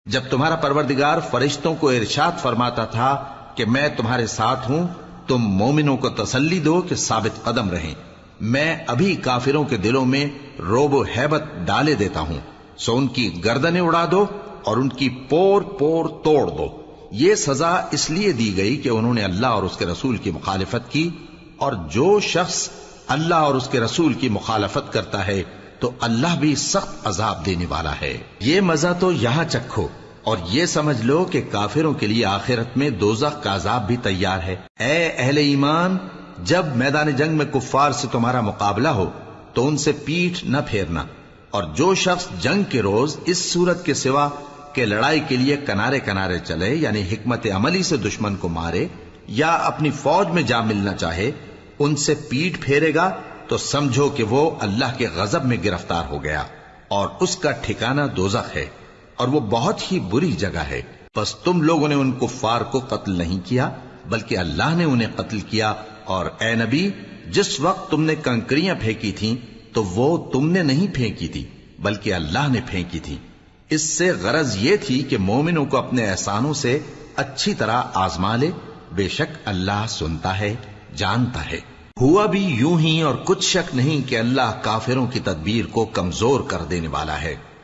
جب تمہارا پروردگار فرشتوں کو ارشاد فرماتا تھا کہ میں تمہارے ساتھ ہوں، تم مومنوں کو تسلی دو کہ ثابت قدم رہیں، میں ابھی کافروں کے دلوں میں رعب و ہیبت ڈالے دیتا ہوں، سو ان کی گردنیں اڑا دو اور ان کی پور پور توڑ دو۔ یہ سزا اس لیے دی گئی کہ انہوں نے اللہ اور اس کے رسول کی مخالفت کی، اور جو شخص اللہ اور اس کے رسول کی مخالفت کرتا ہے تو اللہ بھی سخت عذاب دینے والا ہے۔ یہ مزہ تو یہاں چکھو اور یہ سمجھ لو کہ کافروں کے لیے آخرت میں دوزخ کا عذاب بھی تیار ہے۔ اے اہل ایمان، جب میدان جنگ میں کفار سے تمہارا مقابلہ ہو تو ان سے پیٹھ نہ پھیرنا، اور جو شخص جنگ کے روز اس صورت کے سوا کہ لڑائی کے لیے کنارے کنارے چلے، یعنی حکمت عملی سے دشمن کو مارے یا اپنی فوج میں جا ملنا چاہے، ان سے پیٹھ پھیرے گا تو سمجھو کہ وہ اللہ کے غضب میں گرفتار ہو گیا، اور اس کا ٹھکانہ دوزخ ہے، اور وہ بہت ہی بری جگہ ہے۔ بس تم لوگوں نے ان کفار کو قتل نہیں کیا بلکہ اللہ نے انہیں قتل کیا، اور اے نبی، جس وقت تم نے کنکریاں پھینکی تھیں تو وہ تم نے نہیں پھینکی تھی بلکہ اللہ نے پھینکی تھی۔ اس سے غرض یہ تھی کہ مومنوں کو اپنے احسانوں سے اچھی طرح آزما لے، بے شک اللہ سنتا ہے، جانتا ہے۔ ہوا بھی یوں ہی، اور کچھ شک نہیں کہ اللہ کافروں کی تدبیر کو کمزور کر دینے والا ہے۔